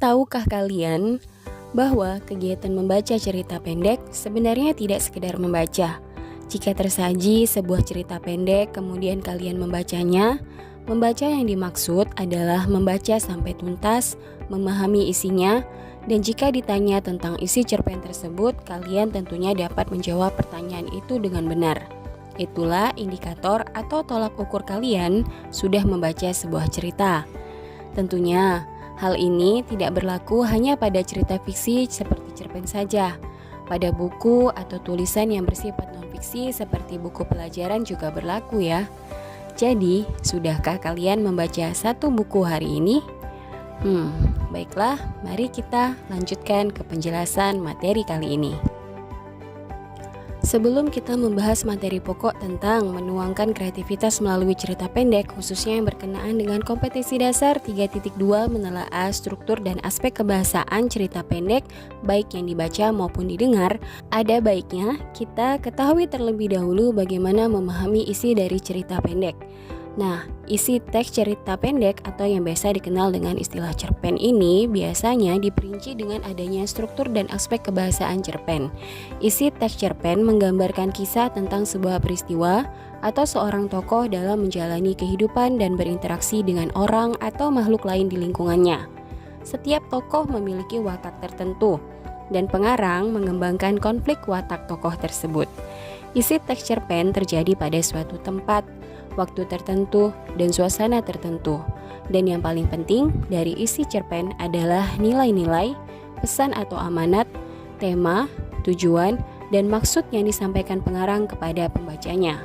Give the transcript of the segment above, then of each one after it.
tahukah kalian bahwa kegiatan membaca cerita pendek sebenarnya tidak sekedar membaca? Jika tersaji sebuah cerita pendek kemudian kalian membacanya, membaca yang dimaksud adalah membaca sampai tuntas, memahami isinya, dan jika ditanya tentang isi cerpen tersebut, kalian tentunya dapat menjawab pertanyaan itu dengan benar. Itulah indikator atau tolak ukur kalian sudah membaca sebuah cerita. Tentunya, hal ini tidak berlaku hanya pada cerita fiksi seperti cerpen saja. Pada buku atau tulisan yang bersifat non-fiksi seperti buku pelajaran juga berlaku ya. Jadi, sudahkah kalian membaca satu buku hari ini? Baiklah, mari kita lanjutkan ke penjelasan materi kali ini. Sebelum kita membahas materi pokok tentang menuangkan kreativitas melalui cerita pendek, khususnya yang berkenaan dengan kompetisi dasar 3.2 menelaah struktur dan aspek kebahasaan cerita pendek, baik yang dibaca maupun didengar, ada baiknya kita ketahui terlebih dahulu bagaimana memahami isi dari cerita pendek. Nah, isi teks cerita pendek atau yang biasa dikenal dengan istilah cerpen ini biasanya diperinci dengan adanya struktur dan aspek kebahasaan cerpen. Isi teks cerpen menggambarkan kisah tentang sebuah peristiwa atau seorang tokoh dalam menjalani kehidupan dan berinteraksi dengan orang atau makhluk lain di lingkungannya. Setiap tokoh memiliki watak tertentu dan pengarang mengembangkan konflik watak tokoh tersebut. Isi teks cerpen terjadi pada suatu tempat, waktu tertentu, dan suasana tertentu. Dan yang paling penting dari isi cerpen adalah nilai-nilai, pesan atau amanat, tema, tujuan, dan maksud yang disampaikan pengarang kepada pembacanya.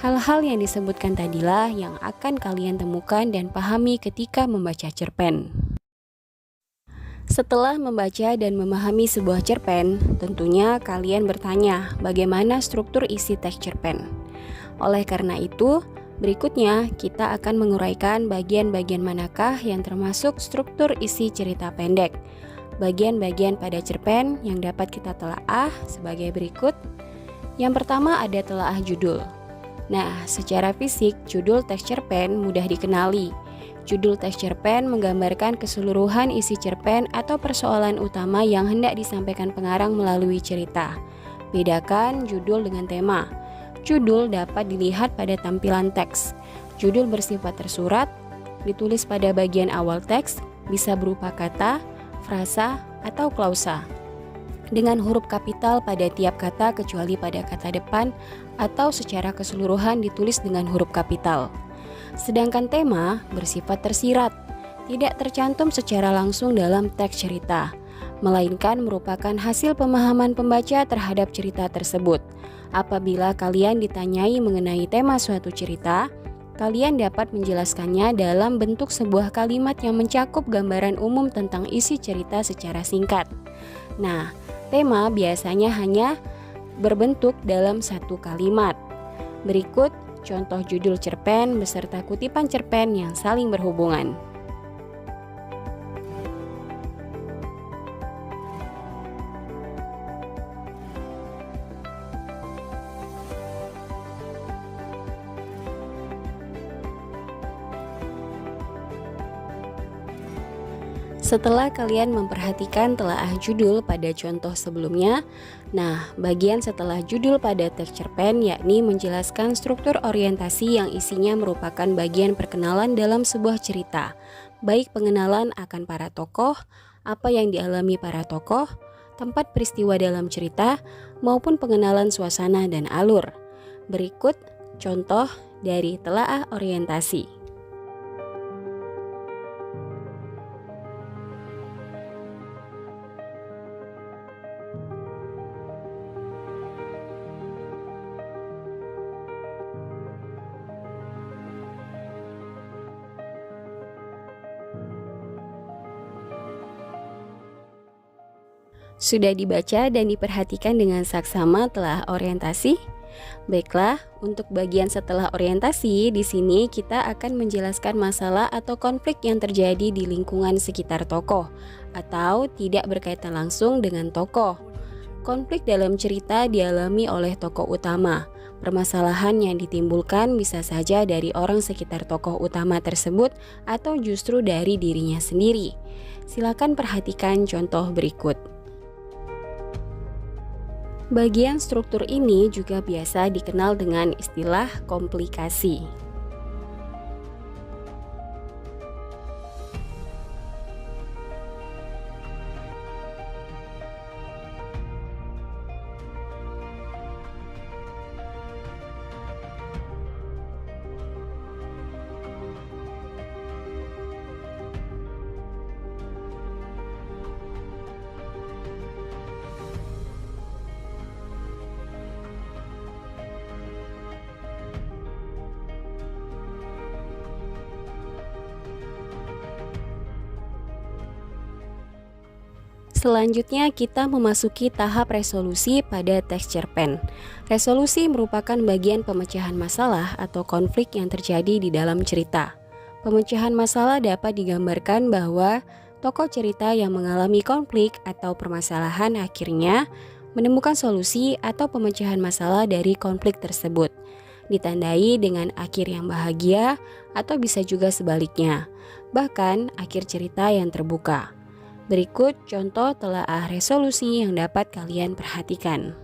Hal-hal yang disebutkan tadilah yang akan kalian temukan dan pahami ketika membaca cerpen. Setelah membaca dan memahami sebuah cerpen, tentunya kalian bertanya bagaimana struktur isi teks cerpen. Oleh karena itu, berikutnya kita akan menguraikan bagian-bagian manakah yang termasuk struktur isi cerita pendek. Bagian-bagian pada cerpen yang dapat kita telaah sebagai berikut. Yang pertama ada telaah judul. Nah, secara fisik, judul teks cerpen mudah dikenali. Judul teks cerpen menggambarkan keseluruhan isi cerpen atau persoalan utama yang hendak disampaikan pengarang melalui cerita. Bedakan judul dengan tema. Judul dapat dilihat pada tampilan teks. Judul bersifat tersurat, ditulis pada bagian awal teks, bisa berupa kata, frasa, atau klausa. Dengan huruf kapital pada tiap kata kecuali pada kata depan atau secara keseluruhan ditulis dengan huruf kapital. Sedangkan tema bersifat tersirat, tidak tercantum secara langsung dalam teks cerita, melainkan merupakan hasil pemahaman pembaca terhadap cerita tersebut. Apabila kalian ditanyai mengenai tema suatu cerita, kalian dapat menjelaskannya dalam bentuk sebuah kalimat yang mencakup gambaran umum tentang isi cerita secara singkat. Nah, tema biasanya hanya berbentuk dalam satu kalimat. Berikut contoh judul cerpen beserta kutipan cerpen yang saling berhubungan. Setelah kalian memperhatikan telaah judul pada contoh sebelumnya, nah bagian setelah judul pada teks cerpen yakni menjelaskan struktur orientasi yang isinya merupakan bagian perkenalan dalam sebuah cerita, baik pengenalan akan para tokoh, apa yang dialami para tokoh, tempat peristiwa dalam cerita, maupun pengenalan suasana dan alur. Berikut contoh dari telaah orientasi. Sudah dibaca dan diperhatikan dengan saksama telah orientasi? Baiklah, untuk bagian setelah orientasi, di sini kita akan menjelaskan masalah atau konflik yang terjadi di lingkungan sekitar tokoh atau tidak berkaitan langsung dengan tokoh. Konflik dalam cerita dialami oleh tokoh utama, Permasalahan yang ditimbulkan bisa saja dari orang sekitar tokoh utama tersebut atau justru dari dirinya sendiri. Silakan perhatikan contoh berikut. Bagian struktur ini juga biasa dikenal dengan istilah komplikasi. Selanjutnya kita memasuki tahap resolusi pada teks cerpen. Resolusi merupakan bagian pemecahan masalah atau konflik yang terjadi di dalam cerita. Pemecahan masalah dapat digambarkan bahwa tokoh cerita yang mengalami konflik atau permasalahan akhirnya menemukan solusi atau pemecahan masalah dari konflik tersebut. Ditandai dengan akhir yang bahagia atau bisa juga sebaliknya, bahkan akhir cerita yang terbuka. Berikut contoh telaah resolusi yang dapat kalian perhatikan.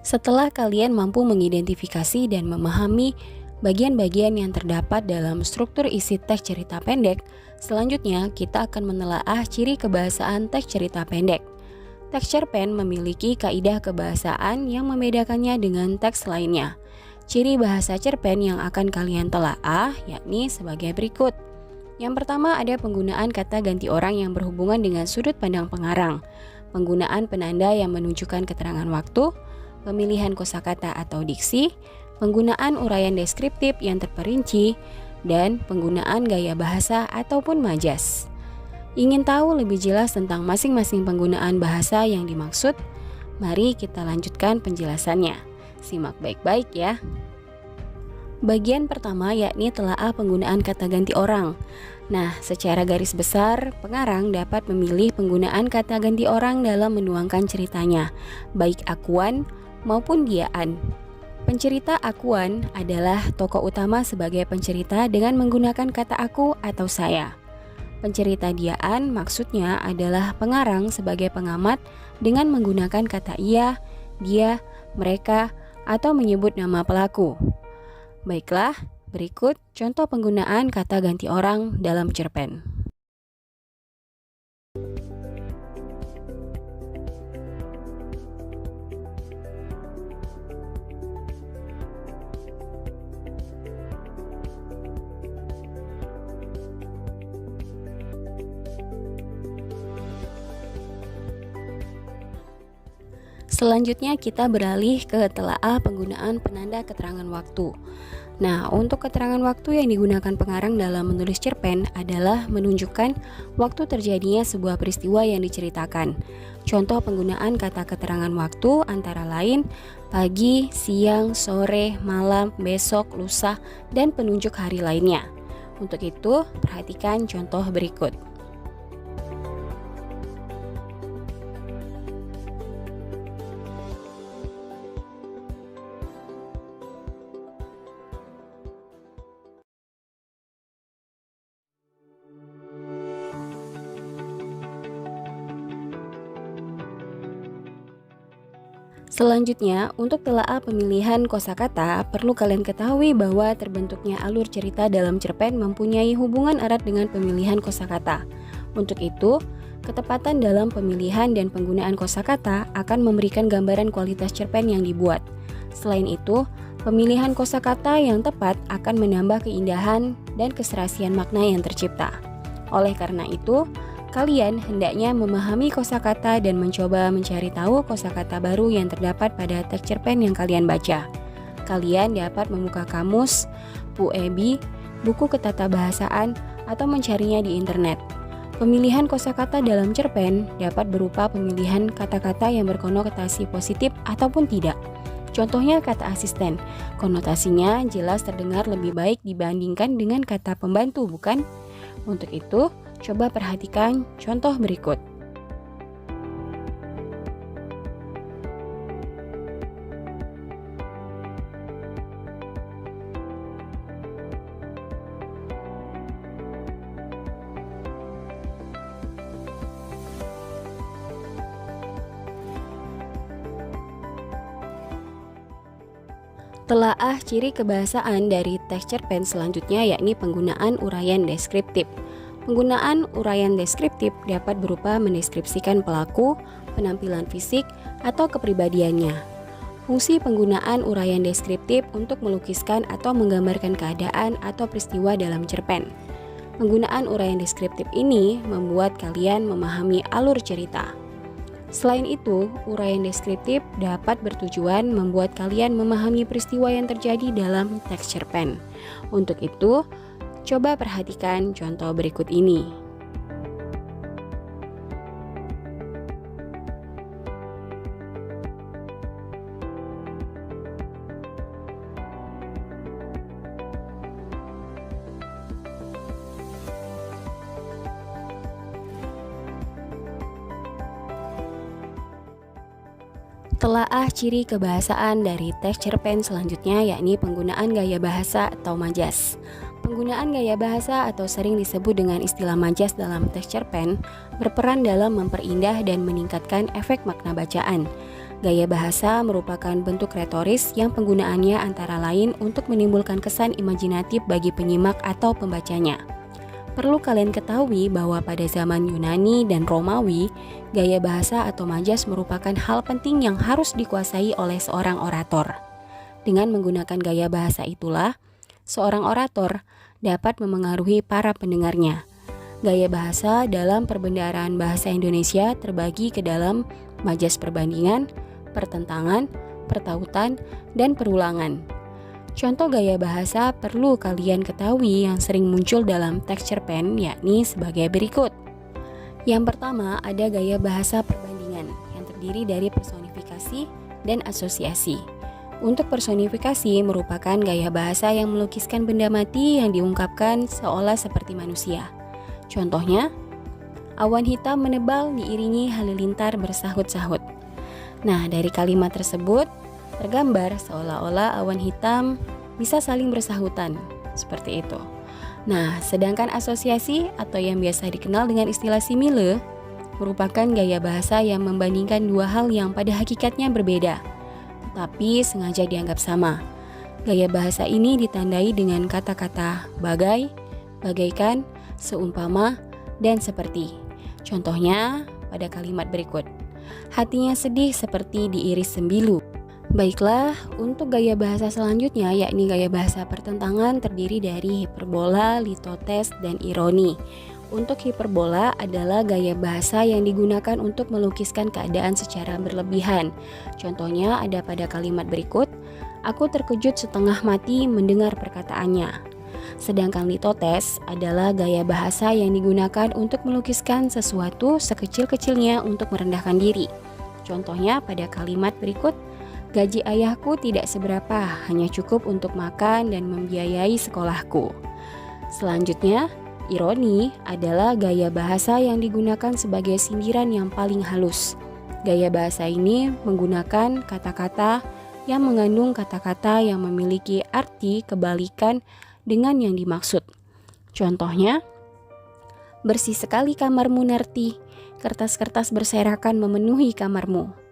Setelah kalian mampu mengidentifikasi dan memahami bagian-bagian yang terdapat dalam struktur isi teks cerita pendek, selanjutnya kita akan menelaah ciri kebahasaan teks cerita pendek. Teks cerpen memiliki kaidah kebahasaan yang membedakannya dengan teks lainnya. Ciri bahasa cerpen yang akan kalian telaah yakni sebagai berikut. Yang pertama ada penggunaan kata ganti orang yang berhubungan dengan sudut pandang pengarang, penggunaan penanda yang menunjukkan keterangan waktu, pemilihan kosakata atau diksi, penggunaan uraian deskriptif yang terperinci, dan penggunaan gaya bahasa ataupun majas. Ingin tahu lebih jelas tentang masing-masing penggunaan bahasa yang dimaksud? Mari kita lanjutkan penjelasannya. Simak baik-baik ya. Bagian pertama yakni telaah penggunaan kata ganti orang. Nah, secara garis besar, pengarang dapat memilih penggunaan kata ganti orang dalam menuangkan ceritanya, baik akuan maupun diaan. Pencerita akuan adalah tokoh utama sebagai pencerita dengan menggunakan kata aku atau saya. Pencerita diaan maksudnya adalah pengarang sebagai pengamat dengan menggunakan kata ia, dia, mereka, atau menyebut nama pelaku. Baiklah, berikut contoh penggunaan kata ganti orang dalam cerpen. Selanjutnya kita beralih ke telaah penggunaan penanda keterangan waktu. Nah, untuk keterangan waktu yang digunakan pengarang dalam menulis cerpen adalah menunjukkan waktu terjadinya sebuah peristiwa yang diceritakan. Contoh penggunaan kata keterangan waktu antara lain pagi, siang, sore, malam, besok, lusa, dan penunjuk hari lainnya. Untuk itu, perhatikan contoh berikut. Selanjutnya, untuk telaah pemilihan kosakata, perlu kalian ketahui bahwa terbentuknya alur cerita dalam cerpen mempunyai hubungan erat dengan pemilihan kosakata. Untuk itu, ketepatan dalam pemilihan dan penggunaan kosakata akan memberikan gambaran kualitas cerpen yang dibuat. Selain itu, pemilihan kosakata yang tepat akan menambah keindahan dan keserasian makna yang tercipta. Oleh karena itu, kalian hendaknya memahami kosakata dan mencoba mencari tahu kosakata baru yang terdapat pada teks cerpen yang kalian baca. Kalian dapat membuka kamus, Puebi, buku ketatabahasaan, atau mencarinya di internet. Pemilihan kosakata dalam cerpen dapat berupa pemilihan kata-kata yang berkonotasi positif ataupun tidak. Contohnya kata asisten, konotasinya jelas terdengar lebih baik dibandingkan dengan kata pembantu, bukan? Untuk itu, coba perhatikan contoh berikut. Telaah ciri kebahasaan dari teks cerpen selanjutnya yakni penggunaan uraian deskriptif. Penggunaan uraian deskriptif dapat berupa mendeskripsikan pelaku, penampilan fisik, atau kepribadiannya. Fungsi penggunaan uraian deskriptif untuk melukiskan atau menggambarkan keadaan atau peristiwa dalam cerpen. Penggunaan uraian deskriptif ini membuat kalian memahami alur cerita. Selain itu, uraian deskriptif dapat bertujuan membuat kalian memahami peristiwa yang terjadi dalam teks cerpen. Untuk itu, coba perhatikan contoh berikut ini. Telaah ciri kebahasaan dari teks cerpen selanjutnya yakni penggunaan gaya bahasa atau majas. Penggunaan gaya bahasa atau sering disebut dengan istilah majas dalam teks cerpen berperan dalam memperindah dan meningkatkan efek makna bacaan. Gaya bahasa merupakan bentuk retoris yang penggunaannya antara lain untuk menimbulkan kesan imajinatif bagi penyimak atau pembacanya. Perlu kalian ketahui bahwa pada zaman Yunani dan Romawi, gaya bahasa atau majas merupakan hal penting yang harus dikuasai oleh seorang orator. Dengan menggunakan gaya bahasa itulah, seorang orator dapat memengaruhi para pendengarnya. Gaya bahasa dalam perbendaharaan bahasa Indonesia terbagi ke dalam majas perbandingan, pertentangan, pertautan, dan perulangan. Contoh gaya bahasa perlu kalian ketahui yang sering muncul dalam teks cerpen yakni sebagai berikut. Yang pertama ada gaya bahasa perbandingan yang terdiri dari personifikasi dan asosiasi. Untuk personifikasi merupakan gaya bahasa yang melukiskan benda mati yang diungkapkan seolah seperti manusia. Contohnya, awan hitam menebal diiringi halilintar bersahut-sahut. Nah, dari kalimat tersebut tergambar seolah-olah awan hitam bisa saling bersahutan, seperti itu. Nah, sedangkan asosiasi atau yang biasa dikenal dengan istilah simile merupakan gaya bahasa yang membandingkan dua hal yang pada hakikatnya berbeda, tetapi sengaja dianggap sama. Gaya bahasa ini ditandai dengan kata-kata bagai, bagaikan, seumpama, dan seperti. Contohnya pada kalimat berikut. Hatinya sedih seperti diiris sembilu. Baiklah, untuk gaya bahasa selanjutnya yakni gaya bahasa pertentangan terdiri dari hiperbola, litotes, dan ironi. Untuk hiperbola adalah gaya bahasa yang digunakan untuk melukiskan keadaan secara berlebihan. Contohnya ada pada kalimat berikut, aku terkejut setengah mati mendengar perkataannya. Sedangkan litotes adalah gaya bahasa yang digunakan untuk melukiskan sesuatu sekecil-kecilnya untuk merendahkan diri. Contohnya pada kalimat berikut, gaji ayahku tidak seberapa, hanya cukup untuk makan dan membiayai sekolahku. Selanjutnya, ironi adalah gaya bahasa yang digunakan sebagai sindiran yang paling halus. Gaya bahasa ini menggunakan kata-kata yang mengandung kata-kata yang memiliki arti kebalikan dengan yang dimaksud. Contohnya, bersih sekali kamarmu Narti, kertas-kertas berserakan memenuhi kamarmu.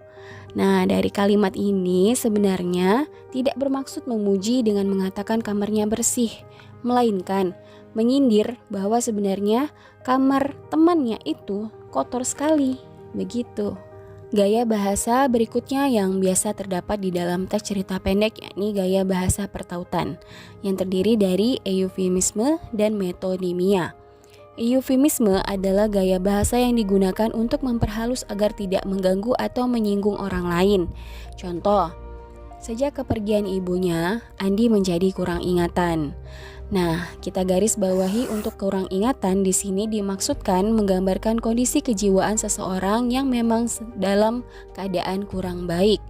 Nah, dari kalimat ini sebenarnya tidak bermaksud memuji dengan mengatakan kamarnya bersih, melainkan menyindir bahwa sebenarnya kamar temannya itu kotor sekali. Begitu. Gaya bahasa berikutnya yang biasa terdapat di dalam teks cerita pendek yakni gaya bahasa pertautan yang terdiri dari eufemisme dan metonimia. Eufemisme adalah gaya bahasa yang digunakan untuk memperhalus agar tidak mengganggu atau menyinggung orang lain. Contoh, sejak kepergian ibunya, Andi menjadi kurang ingatan. Nah, kita garis bawahi untuk kurang ingatan di sini dimaksudkan menggambarkan kondisi kejiwaan seseorang yang memang dalam keadaan kurang baik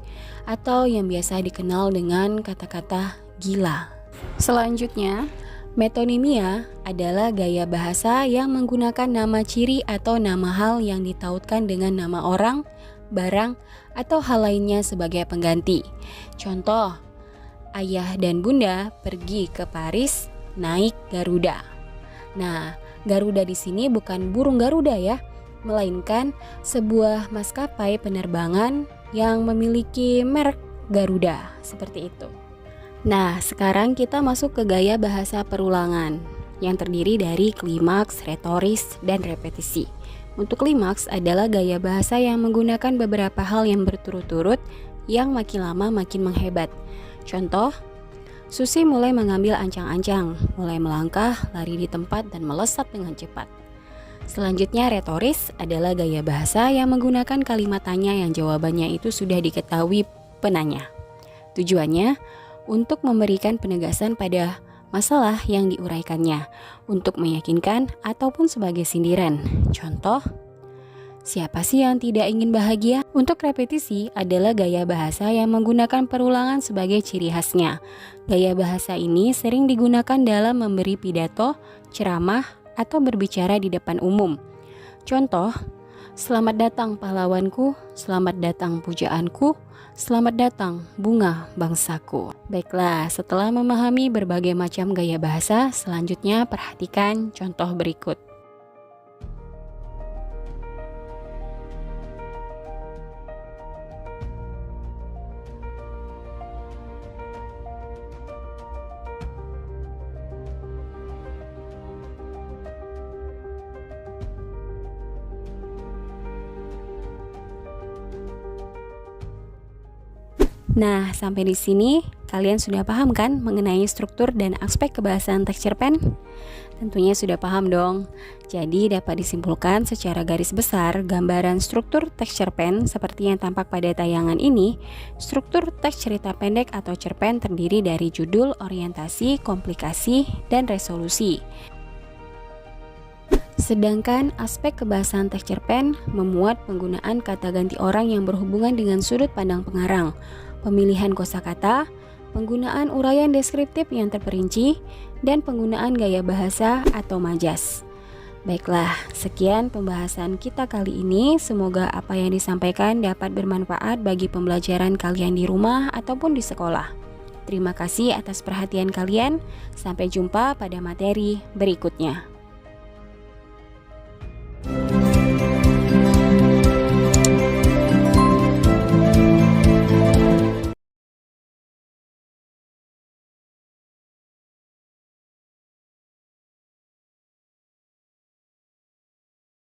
atau yang biasa dikenal dengan kata-kata gila. Selanjutnya, metonimia adalah gaya bahasa yang menggunakan nama ciri atau nama hal yang ditautkan dengan nama orang, barang, atau hal lainnya sebagai pengganti. Contoh, ayah dan bunda pergi ke Paris naik Garuda. Nah, Garuda di sini bukan burung Garuda ya, melainkan sebuah maskapai penerbangan yang memiliki merek Garuda, seperti itu. Nah, sekarang kita masuk ke gaya bahasa perulangan yang terdiri dari klimaks, retoris, dan repetisi. Untuk klimaks adalah gaya bahasa yang menggunakan beberapa hal yang berturut-turut yang makin lama makin menghebat. Contoh, Susi mulai mengambil ancang-ancang, mulai melangkah, lari di tempat, dan melesat dengan cepat. Selanjutnya, retoris adalah gaya bahasa yang menggunakan kalimat tanya yang jawabannya itu sudah diketahui penanya. Tujuannya untuk memberikan penegasan pada masalah yang diuraikannya, untuk meyakinkan ataupun sebagai sindiran. Contoh, siapa sih yang tidak ingin bahagia? Untuk repetisi adalah gaya bahasa yang menggunakan perulangan sebagai ciri khasnya. Gaya bahasa ini sering digunakan dalam memberi pidato, ceramah, atau berbicara di depan umum. Contoh, selamat datang pahlawanku, selamat datang pujaanku, selamat datang bunga bangsaku. Baiklah, setelah memahami berbagai macam gaya bahasa, selanjutnya perhatikan contoh berikut. Nah, sampai di sini kalian sudah paham kan mengenai struktur dan aspek kebahasaan teks cerpen? Tentunya sudah paham dong. Jadi dapat disimpulkan secara garis besar gambaran struktur teks cerpen seperti yang tampak pada tayangan ini. Struktur teks cerita pendek atau cerpen terdiri dari judul, orientasi, komplikasi, dan resolusi. Sedangkan aspek kebahasaan teks cerpen memuat penggunaan kata ganti orang yang berhubungan dengan sudut pandang pengarang, pemilihan kosakata, penggunaan uraian deskriptif yang terperinci, dan penggunaan gaya bahasa atau majas. Baiklah, sekian pembahasan kita kali ini. Semoga apa yang disampaikan dapat bermanfaat bagi pembelajaran kalian di rumah ataupun di sekolah. Terima kasih atas perhatian kalian. Sampai jumpa pada materi berikutnya.